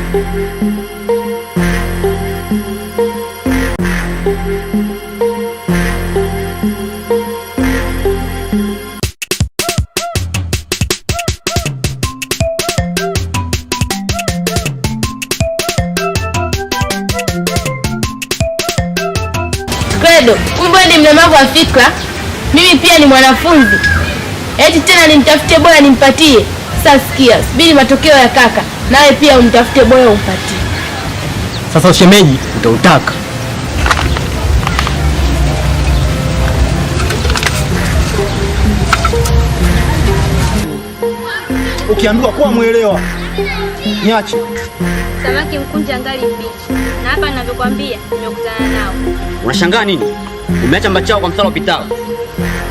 Credo, kumbe ni mlemavu wa fikra. Mimi pia ni mwanafunzi. Eti tena nimtafutie bora nimpatie. Sasa sikia, subiri matokeo ya kaka. Nawe pia umtafute bora umpatie. Sasa ushemeji utautaka. Ukiambiwa kuwa muelewa, niache. Samaki mkunje angali mbichi. Na hapa ninavyokuambia nimekutana nao. Unashangaa nini? Umeacha mbachao kwa msala upitao.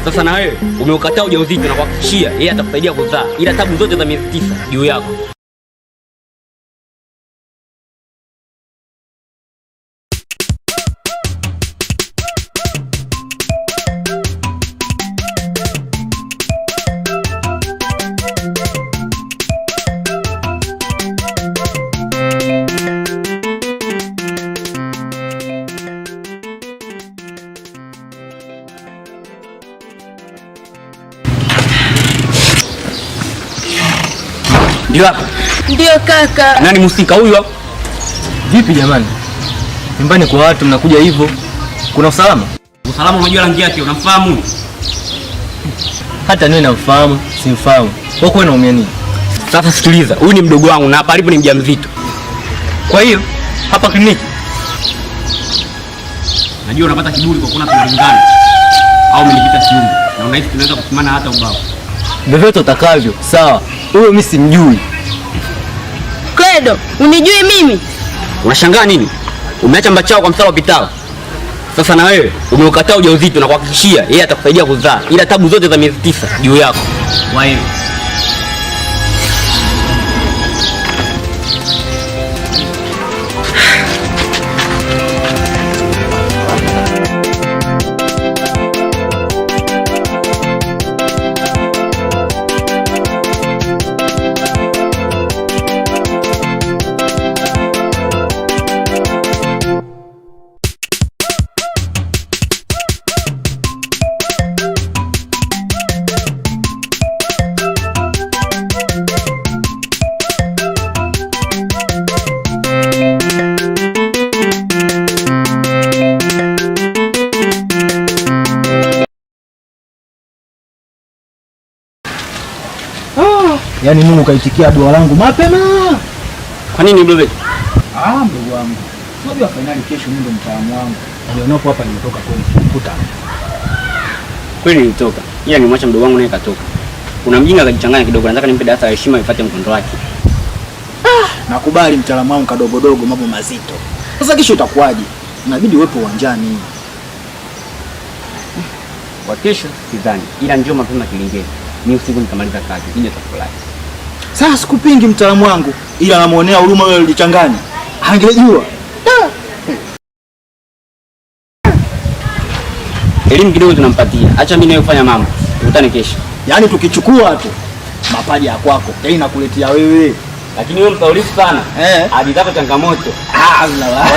Sasa na wewe umeukataa ujauzito na kuhakikishia yeye atakusaidia kuzaa. Ila tabu zote za miezi 9 juu yako. Ndio hapa. Ndio kaka. Nani mhusika huyo? Vipi jamani? Nyumbani kwa watu mnakuja hivyo. Kuna usalama? Usalama unajua rangi yake, unamfahamu? Hata niwe namfahamu, simfahamu. Kwa kweli unaumia nini? Sasa sikiliza, huyu ni mdogo wangu na hapa alipo ni mjamzito. Kwa hiyo hapa kliniki. Najua unapata kiburi kwa kuna tunalingana. Au umenipita kiumbe na unahisi tunaweza kusimama hata ubao. Vyovyote utakavyo, sawa. Huyo mimi simjui. Credo, unijui mimi? Unashangaa nini? Umeacha mbachao kwa msala upitao. Sasa na wewe umeukataa ujauzito na kuhakikishia yeye atakusaidia kuzaa. Ila tabu zote za miezi 9 juu yako. Wae. Yaani Mungu kaitikia dua langu mapema. Kwa nini bebe? Ndugu wangu. Unajua finali kesho mimi ndo mtaalamu wangu. Nilionapo hapa nimetoka kwa mkuta. Kweli nilitoka. Ila nimwacha mdogo wangu naye katoka. Kuna mjinga akajichanganya kidogo, nataka nimpe darasa la heshima ifuate mkondo wake. Nakubali mtaalamu wangu kadogodogo mambo mazito. Sasa kesho itakuwaje? Inabidi uwepo uwanjani. Kwa kesho sidhani. Ila njoo mapema Kilingeni. Mimi usiku nikamaliza kazi. Nije tukafurahi. Sasa sikupingi mtaalamu wangu, ila namuonea huruma wewe ulichanganya. Angejua. Elimu kidogo tunampatia. Acha mimi naye kufanya mambo. Tukutane kesho. Yaani tukichukua tu mapaja ya kwako, yaani nakuletea wewe. Lakini wewe msaulifu sana. Hadi zako changamoto. Allah.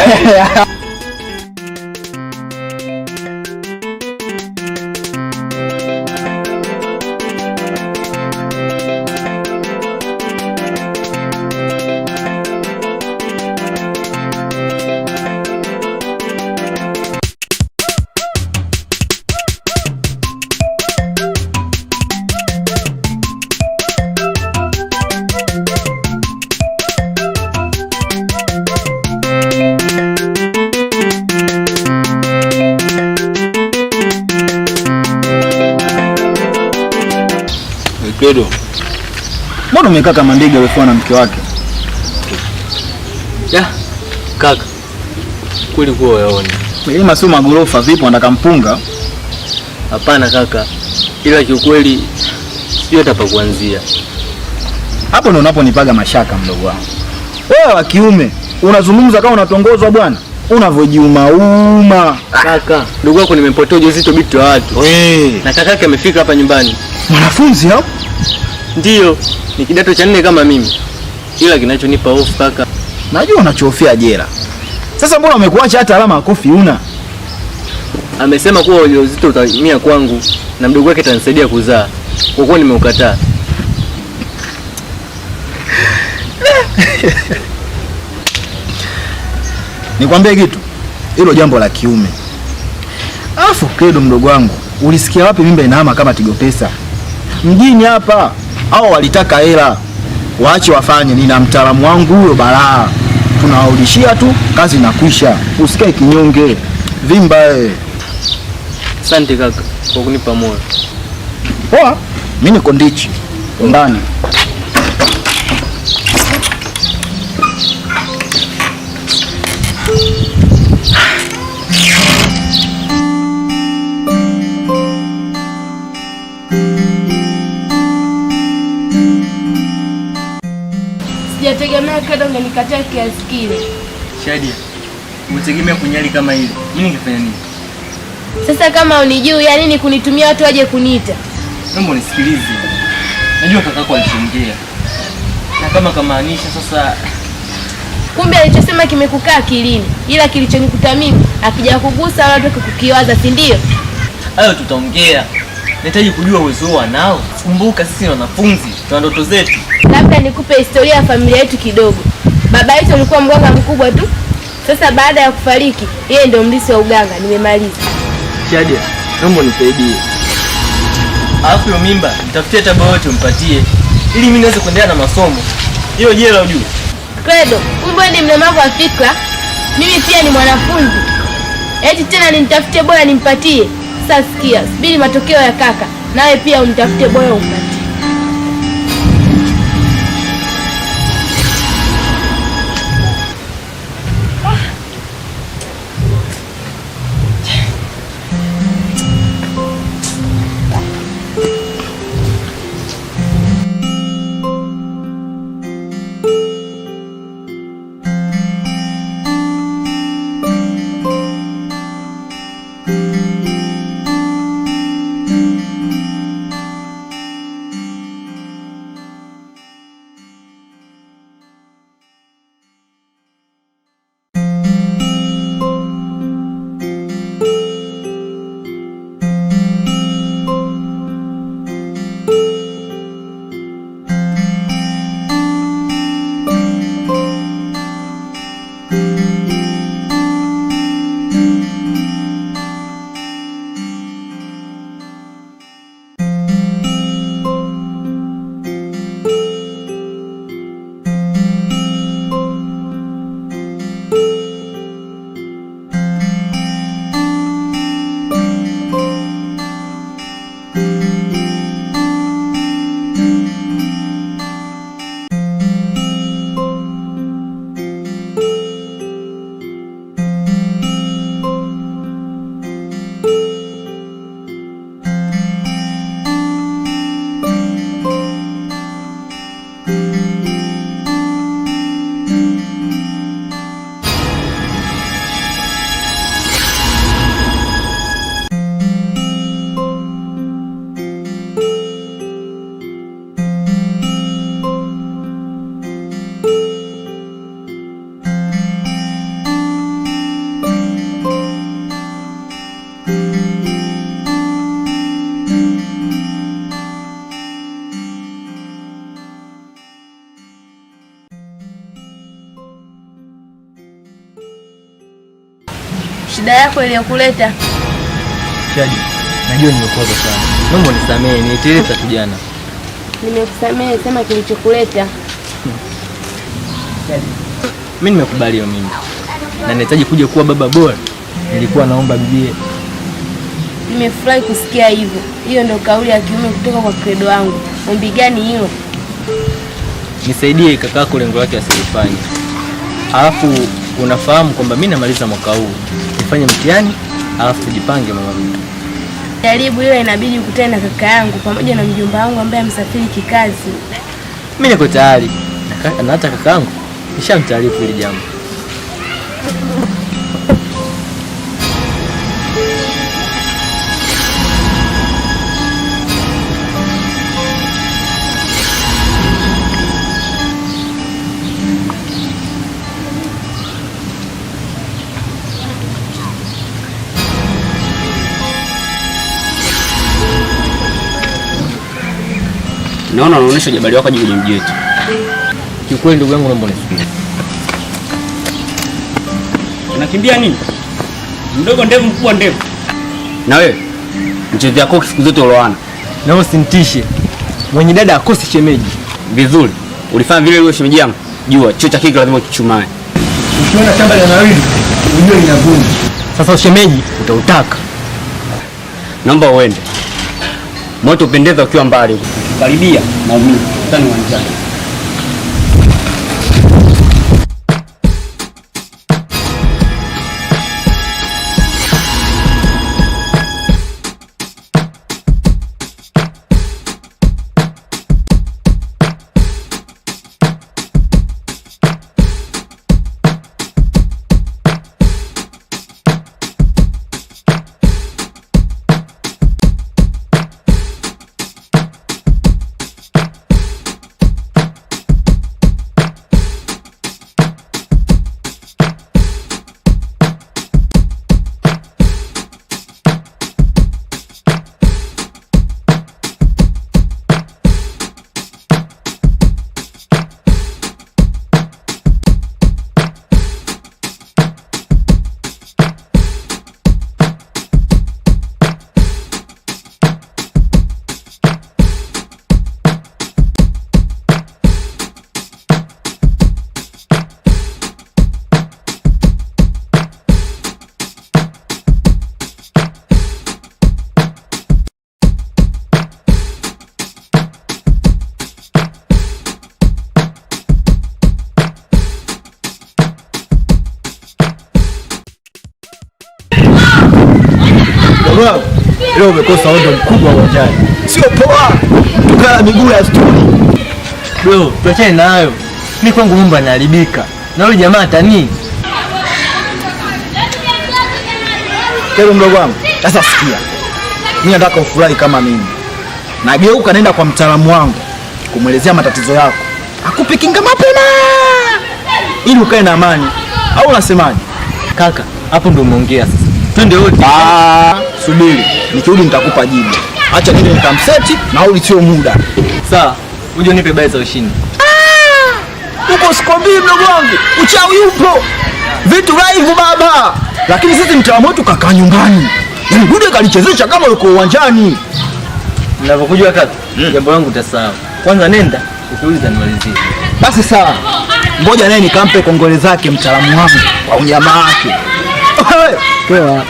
Credo. Mbona umekaa kama ndege aliyefuwa na mke wake? Ya, kaka. Kweli kwa yaone. Milima sio magorofa, vipi unataka mpunga? Hapana kaka. Ila kiukweli sio hata pa kuanzia. Hapo ndio unaponipaga mashaka mdogo wangu. Wewe wa kiume unazungumza kama unatongozwa bwana. Unavyojiuma. Kaka, ndugu wako nimepotea ujauzito binti wa watu. Na kaka yake amefika hapa nyumbani. Mwanafunzi hao? Ndio, ni kidato cha 4 kama mimi. Ila kinachonipa hofu kaka, Najua unachofia jela. Sasa mbona umekuacha hata alama ya kofi una? Amesema kuwa ujauzito utahamia kwangu na mdogo wake atanisaidia kuzaa. Kwa kuwa nimeukataa. Nikwambie kitu, hilo jambo la kiume. Alafu Credo mdogo wangu, ulisikia wapi mimba inahama kama Tigo Pesa? Mjini hapa, hao walitaka hela. Waache wafanye, nina mtaalamu wangu huyo balaa. Tunawarudishia tu, kazi inakwisha. Usikae kinyonge. Vimba Asante kaka kwa kunipa moyo. Poa, mimi niko ndichi ndani. Sijategemea Credo ungenikataa kiasi kile. Shadia, umetegemea kunyali kama hili. Mimi ningefanya nini? Sasa kama unijui, ya nini kunitumia watu waje kuniita? Naomba unisikilize. Najua kakako alishaongea. Na kama kamaanisha sasa, kumbe alichosema kimekukaa akilini, ila kilichonikuta mimi akija kugusa wala toka kukiwaza, si ndio? Hayo tutaongea. Nahitaji kujua uwezo wao nao. Kumbuka sisi ni wanafunzi, tuna ndoto zetu. Labda nikupe historia ya familia yetu kidogo. Baba yetu alikuwa mganga mkubwa tu. Sasa baada ya kufariki, yeye ndio mlisi wa uganga. Nimemaliza. Shadia, naomba nisaidie. Alafu hiyo mimba, nitafutie tabu yote umpatie ili mimi niweze kuendelea na masomo. Hiyo jela ujue. Credo, kumbe ni mlemavu wa fikra. Mimi pia ni mwanafunzi. Eti tena nimtafute bora nimpatie. Sasa sikia, subiri matokeo ya kaka. Nawe pia unitafute bora umpatie. Shida yako iliyokuleta? Shadi, najua nimekwaza sana. Naomba unisamehe, niliteleza tu jana. Nimekusamehe, sema kilichokuleta. Shadi, mimi nimekubali hiyo mimi. Na nahitaji kuja kuwa baba bora. Nilikuwa naomba bibie. Nimefurahi kusikia hivyo. Hiyo ndio kauli ya kiume kutoka kwa Credo wangu. Ombi gani hilo? Nisaidie kakako lengo lake asilifanye. Alafu unafahamu kwamba mimi namaliza mwaka huu. Nifanye mtihani, alafu tujipange mama mimi. Jaribu, ile inabidi ukutane na kaka yangu pamoja na mjomba wangu ambaye amsafiri kikazi. Mimi niko tayari. Na hata kaka yangu nishamtaarifu hili jambo. naona unaonyesha jabali wako kwenye mji wetu. Kiukweli ndugu yangu, naomba unisikilize. Unakimbia nini? Mdogo ndevu, mkubwa ndevu. Na wewe mchezo yako siku zote uloana. Na usinitishe. Mwenye dada akosi shemeji. Vizuri. Ulifanya vile ile shemeji yangu. Jua chuo cha kike lazima ukichumae. Ukiona shamba la nawili, unajua inavuna. Sasa shemeji utautaka. Naomba uende. Moto upendeza ukiwa mbali. Karibia maumivu. Tani uwanjani. Leo umekosa ondo mkubwa uwanjani. Sio poa. Tukala miguu ya stuli. Bro, tuachane nayo. Mimi kwangu mambo yanaharibika. Na yule jamaa atani. Kero mdogo wangu. Sasa sikia. Mimi nataka ufurahi kama mimi. Nageuka nenda kwa mtaalamu wangu kumwelezea matatizo yako. Akupe kinga mapema. Ili ukae na amani. Au unasemaje? Kaka, hapo ndo umeongea sasa. Twende wote. Subiri. Nikirudi nitakupa jibu. Acha nende nikamseti na uli sio muda. Sawa. Uje unipe bai za ushindi. Uko sikwambii mdogo wangu. Uchawi upo. Vitu live baba. Lakini sisi mtaalamu wetu kakaa nyumbani. Yaani bude kalichezesha kama yuko uwanjani. Ninapokujua kaka, jambo langu utasahau. Kwanza nenda, ukiuliza nimalizie. Basi sawa. Ngoja naye nikampe kongole zake mtaalamu wangu kwa unyama wake. Wewe.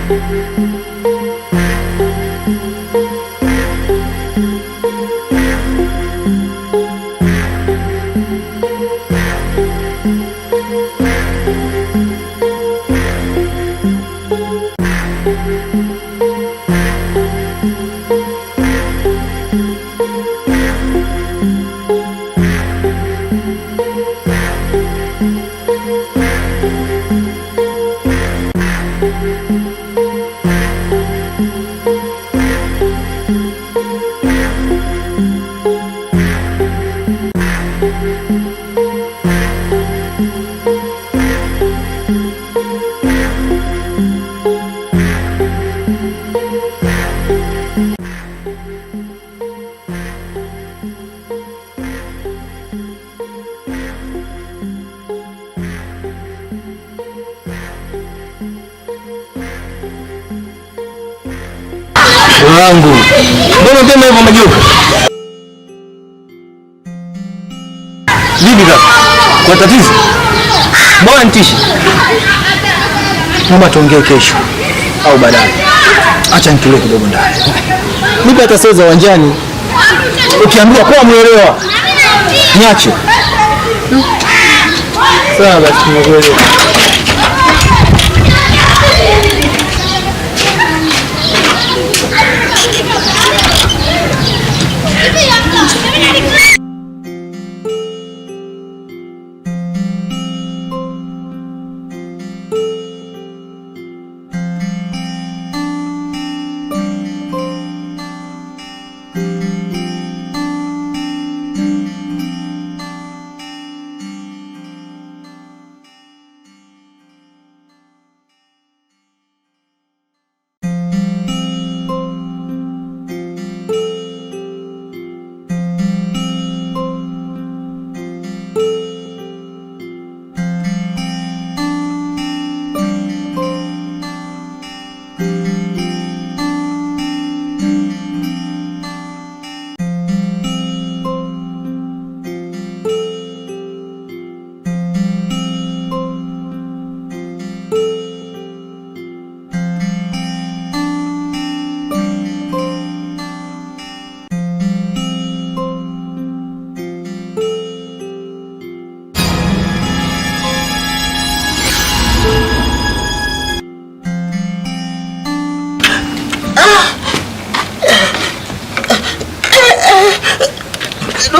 Thank you. wangu. Mbona tena hivyo majuku? Vipi kaka? Kwa tatizo? Mbona nitishi? Naomba tuongee kesho au baadaye. Acha nitulie kidogo ndani. Nipe hata saa za uwanjani. Ukiambiwa kwa muelewa. Niache. Sawa basi tunakuelewa.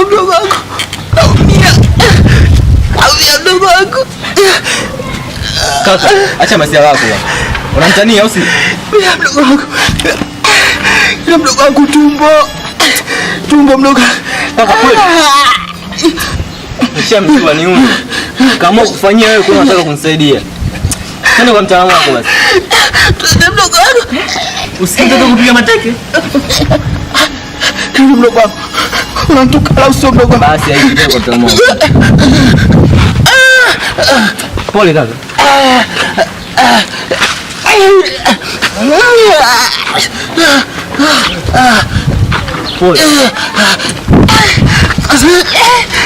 Mdogo wangu. Naumia. Mdogo wangu. Kaka, acha masia wako bwana. Unamtania au si? Mdogo wangu. Mdogo wangu tumbo. Tumbo mdogo. Kaka kweli. Nishamjua ni huyu. Kama kufanyia wewe kuna unataka kunisaidia. Twende kwa mtaalamu wako basi. Mdogo wangu. Usikitaka kupiga mateke. Mdogo wangu. Unamtukala usio mdogo. Basi haikuje kwa mtaalamu wako. Pole kaka. Pole.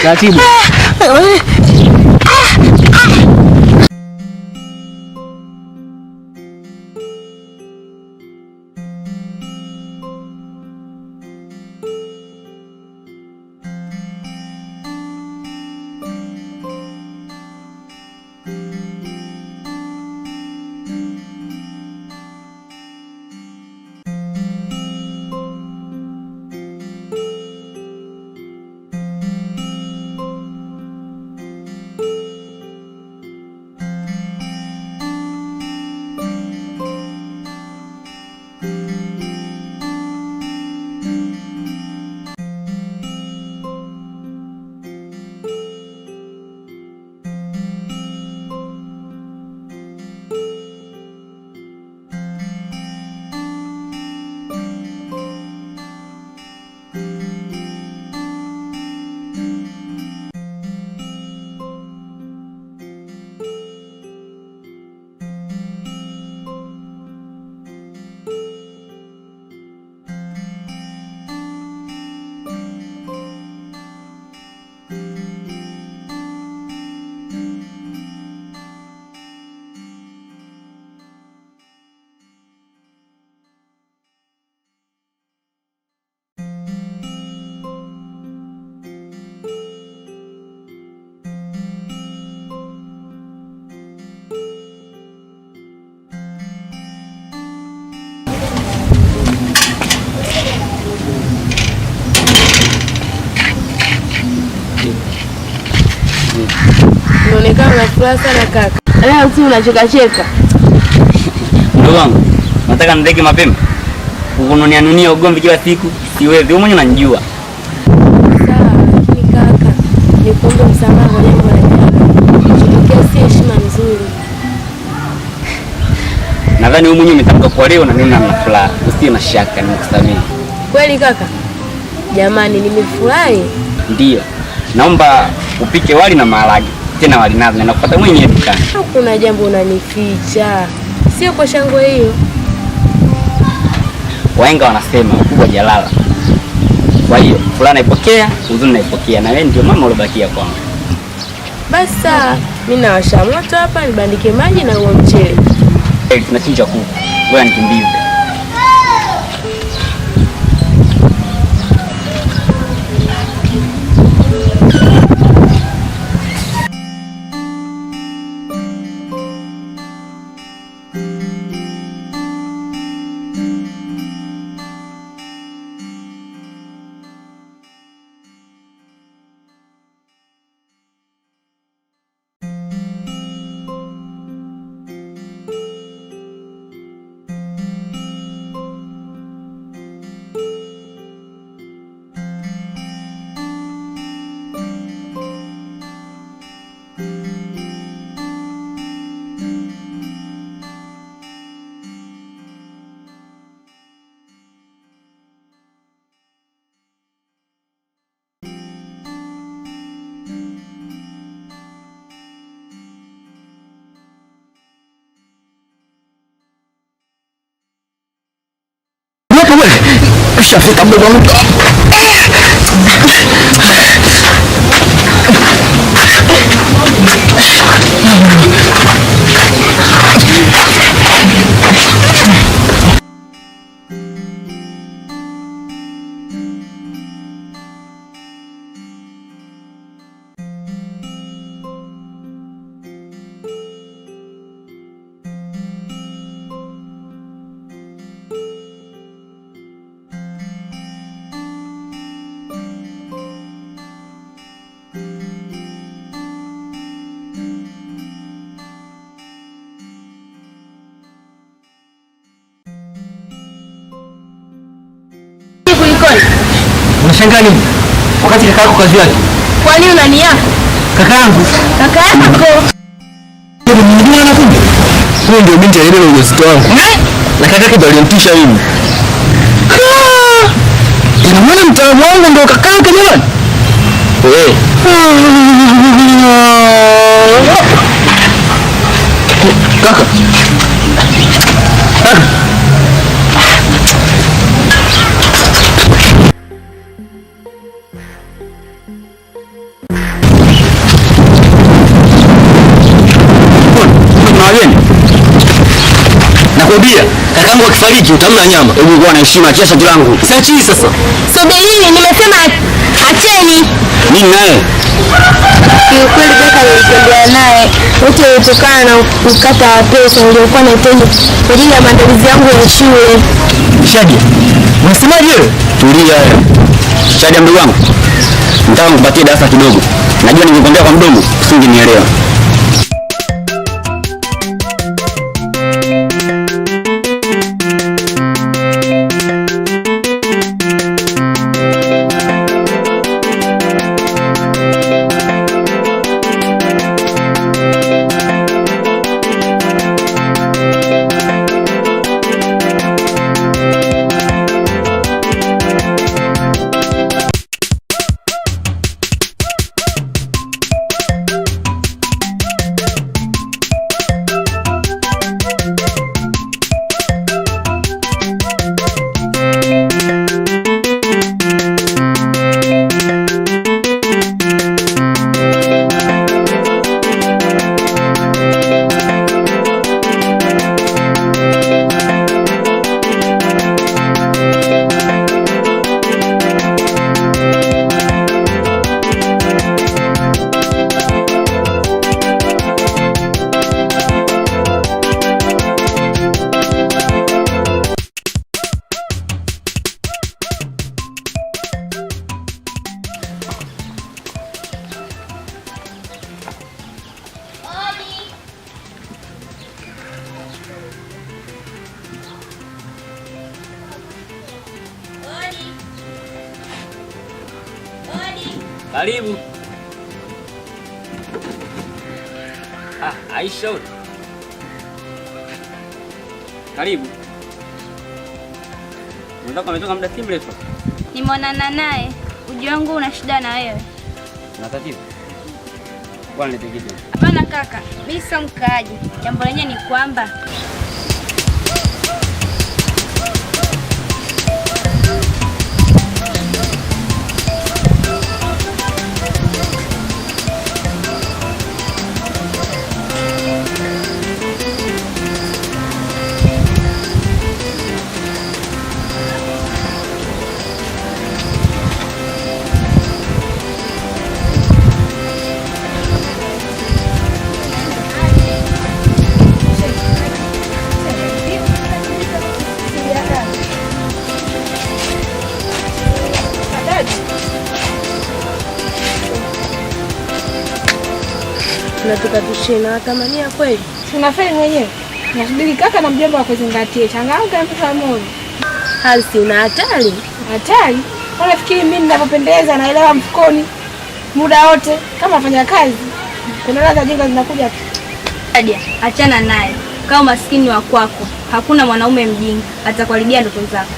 Taratibu. Unaonekana na furaha sana kaka. Leo si unacheka cheka. Ndugu wangu, nataka nideke mapema. Ukununia nunia ugomvi kila siku, siwezi. Wewe mwenyewe unanijua. Sawa, lakini kaka, nikuombe msamaha kwa jambo la jana. Kitokea si heshima nzuri. Nadhani wewe mwenyewe umetamka kwa leo na mimi na furaha. Usiwe na shaka, nikusamehe. Kweli kaka? Jamani, nimefurahi. Ndio. Naomba upike wali na maharage. Tena wali nazi na nakufuata mwenyewe dukani. Kuna jambo unanificha. Sio kwa shangwe hiyo. Wahenga wanasema kubwa jalala. Kwa hiyo fulana ipokea, huzuni naipokea, na wewe ndio mama ulobakia kwangu. Basa, mimi nawasha moto hapa nibandike maji na huo mchele. Tunachinja kuku. Ngoja nikimbize. Ushafika mdogo wangu. Unashangaa nini? Wakati kaka yako kazi yake. Kwa nini unani yako? Kaka yangu. Kaka yako. Huyo ndio binti aliyebeba ujauzito wangu. Na kaka yake ndio alinitisha mimi. Ina maana mtaalamu wangu ndio kaka yake jamani? Eh. Kaka. Nakwambia kakangu akifariki utamla nyama. Hebu kuwa na heshima, achia shati langu. Siachi sasa. Subiri, nimesema acheni. Nini naye? Kiukweli kaka nilitembea naye wote kutokana na ukata wa pesa uliokuwa nahitaji kwa ajili ya maandalizi yangu ya shule. Shadia, unasemaje wewe? Tulia wewe. Shadia mdogo wangu, nataka nikupatie darasa kidogo. Najua ningekwambia kwa mdomo usingenielewa. Karibu. Aisha. Karibu. Unataka umetoka muda si mrefu? Nimeonana naye. Ujio wangu una shida na wewe. Una tatizo? Bwana nipigie. Hapana kaka, mimi sio mkaaji. Jambo lenyewe ni kwamba unatoka tusheni na tamania kweli. Unafeli mwenyewe. Nasubiri kaka na mjomba wa kuzingatia. Changamka mtoto wa moyo. Halisi una hatari. Hatari? Unafikiri mimi ninapopendeza naelewa mfukoni muda wote kama fanya kazi? Kuna ladha jinga zinakuja tu. Shadia, achana naye. Kama maskini wa kwako, hakuna mwanaume mjinga atakuharibia ndoto zako.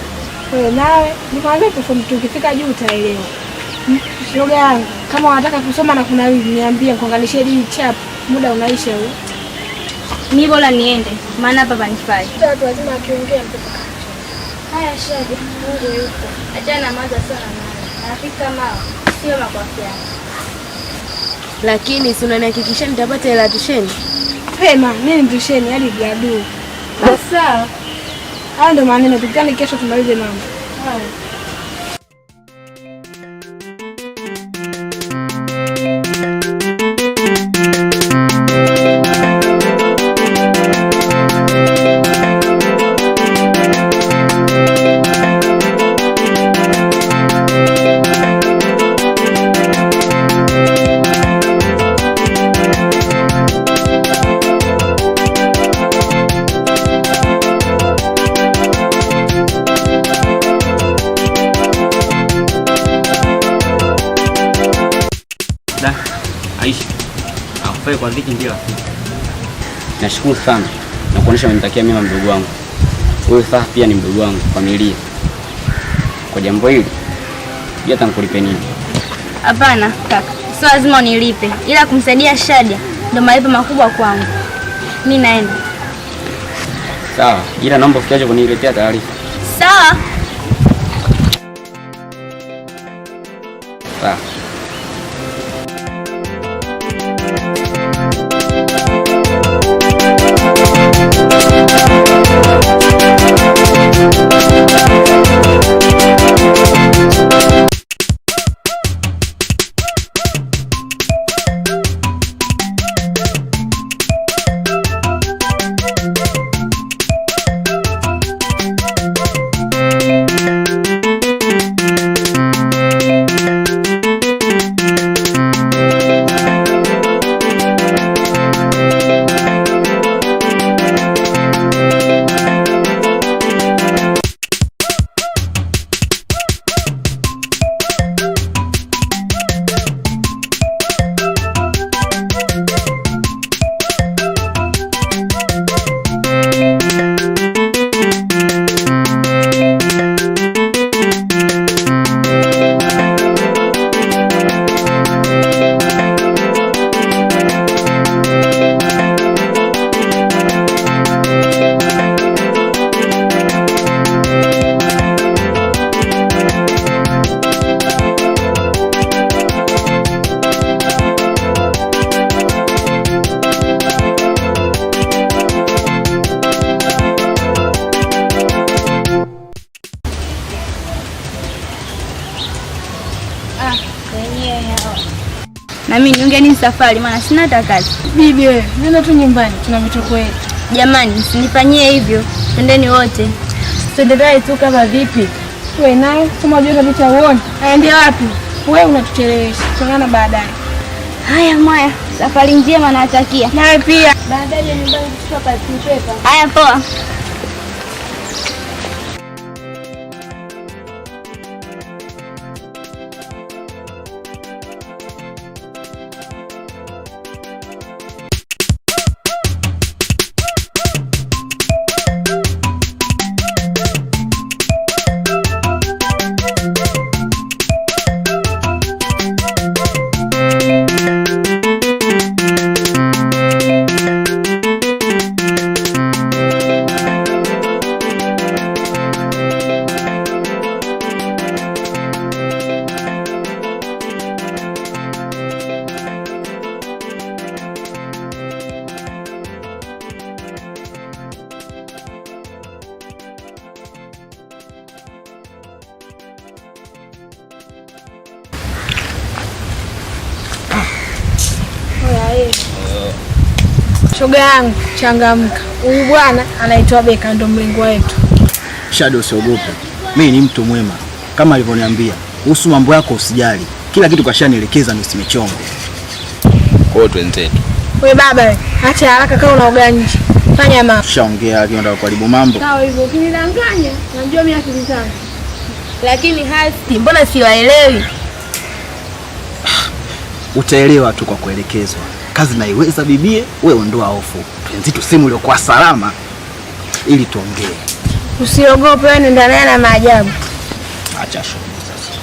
Wewe nawe, nikwambia tukifika juu utaelewa. Shoga yangu, kama unataka kusoma na kuna hivi niambie kuangalishia hili chap. Muda unaisha huo. Mimi bora niende, maana hapa panifai. Watu wazima wakiongea mtoto. Haya Shadia, Mungu yuko. Achana maza sana naye. Rafiki kama sio makwafia. Lakini si unanihakikishia nitapata hela tusheni? Pema, nini tusheni hadi gadu. Sawa. Haya ndo maneno, tukutane kesho tumalize mambo. Haya. Aisha, akufai kwa dhiki ndio. Nashukuru sana na kuonesha umenitakia mema mdogo wangu. Wewe sasa pia ni mdogo wangu, familia. Kwa jambo hili, hata nikulipe nini? Hapana kaka, sio lazima unilipe. Ila kumsaidia Shadia ndio malipo makubwa kwangu. Mimi naenda. Sawa, ila naomba usiache kuniletea taarifa. Sawa. Sawa. Na mimi niungeni safari maana sina hata kazi. Bibi wewe, nenda tu nyumbani, tuna mitoko yetu. Jamani, msinifanyie hivyo. Twendeni wote. Tuendelee tu kama vipi? Wewe naye kama unajua kabisa uone. Aende wapi? Wewe unatuchelewesha. Tunaona baadaye. Haya Mwaya, safari njema nawatakia. Nawe pia. Baadaye nyumbani tutoka tupepa. Haya poa. Shoga yangu, changamka. Huyu bwana anaitwa Beka, ndo mlengo wetu. Shadow, usiogope. Mimi ni mtu mwema. Kama alivyoniambia, kuhusu mambo yako usijali. Kila kitu kashanielekeza, mimi simechongo. Kwa hiyo twenzetu. We baba, acha haraka kama unaoga nje. Fanya mama. Shaongea lakini unataka kuharibu mambo. Sawa hivyo, ukinidanganya, najua mimi akili zangu. Lakini hasi, mbona siwaelewi? Utaelewa tu kwa kuelekezwa. Kazi naiweza bibie, wewe ondoa hofu. Tuenzi simu iliyokuwa salama ili tuongee. Usiogope, wewe nenda naye na maajabu. Acha shughuli sasa.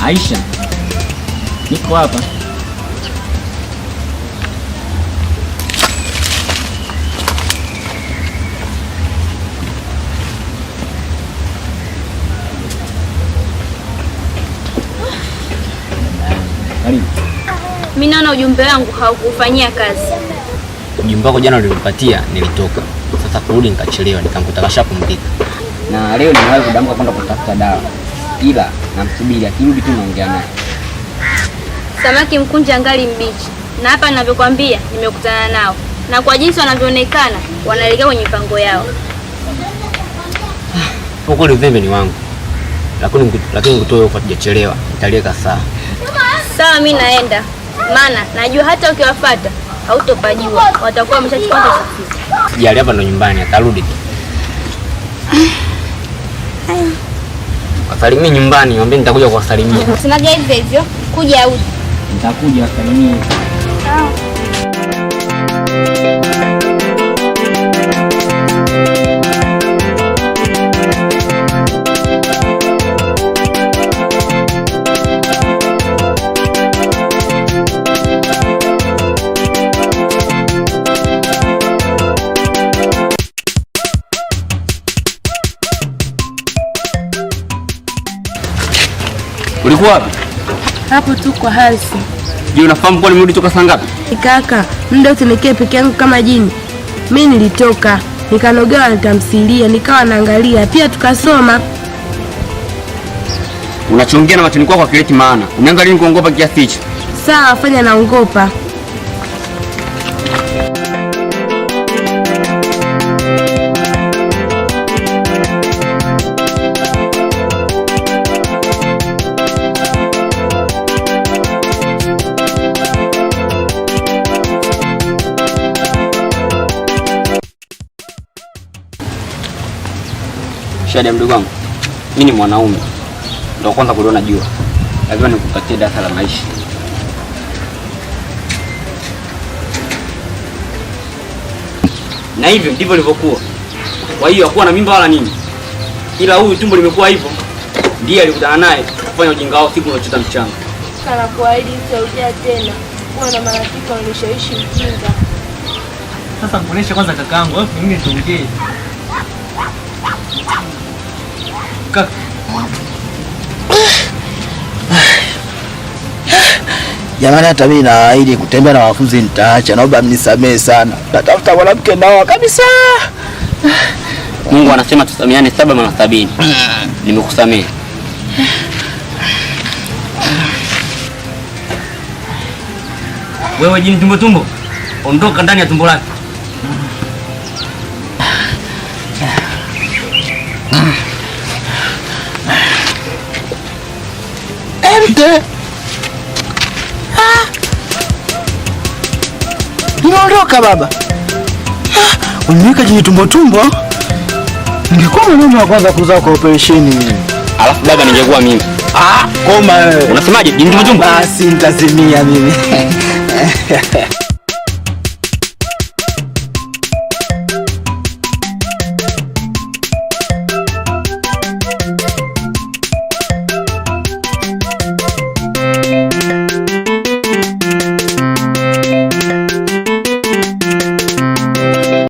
Aisha, niko hapa. Karibu. Mimi naona ujumbe wangu haukufanyia kazi. Ujumbe wako jana ulinipatia, nilitoka. Sasa kurudi nikachelewa, nikamkuta kashapumzika. Na leo nimewahi kudamka kwenda kutafuta dawa. Ila namsubiri akirudi tu naongea naye. Samaki mkunje angali mbichi. Na hapa ninavyokuambia nimekutana nao. Na kwa jinsi wanavyoonekana wanaelekea kwenye mipango yao. Huko uzembe ni wangu. Lakini kutoa huko hujachelewa. Nitalieka saa. Sawa, mimi naenda. Maana najua hata ukiwafuata hautopajua. Watakuwa wameshachukua usafiri. Sijali, hapa ndo nyumbani, atarudi tu. Wasalimie nyumbani, mwambie nitakuja kuwasalimia. Usinaje hivyo, kuja au nitakuja wasalimie. Sawa. Ulikuwa wapi? Hapo tu kwa Halisi. Je, unafahamu kwa nimerudi toka saa ngapi? Kaka, muda utanikie peke yangu kama jini. Mimi nilitoka, nikanogewa nikamsilia, nikawa naangalia, pia tukasoma. Unachongea na machoni kwako akileti maana. Unaangalia nini kuongopa kiasi hicho? Sawa, fanya naongopa. shahada mdogo wangu. Mimi ni mwanaume. Ndio kwanza kuliona jua. Lazima nikupatie darasa la maisha. Na hivyo ndivyo ilivyokuwa. Kwa hiyo hakuwa na mimba wala nini. Ila huyu tumbo limekuwa hivyo. Ndiye alikutana naye kufanya ujinga wao siku unachota mchanga. Kana kuahidi sitarudia tena. Kuwa na marafiki walishawishi mjinga. Sasa mkonesha kwanza kakaangu, alafu mimi nitongee. Kaka. Jamani, hata mimi naahidi kutembea na wanafunzi nitaacha. Naomba mnisamehe sana. Natafuta mwanamke nao kabisa. Mungu anasema tusameane 7 mara 70. Nimekusamehe. Wewe jini tumbo, ondoka ndani ya tumbo lake. Emte. Unaondoka baba. Uniweka jini tumbo. Ningekuwa mwanaume wa kwanza kuzaa kwa operesheni. Alafu baba ningekuwa mimi. Koma wewe. Unasemaje? Jini tumbo. Basi nitazimia mimi.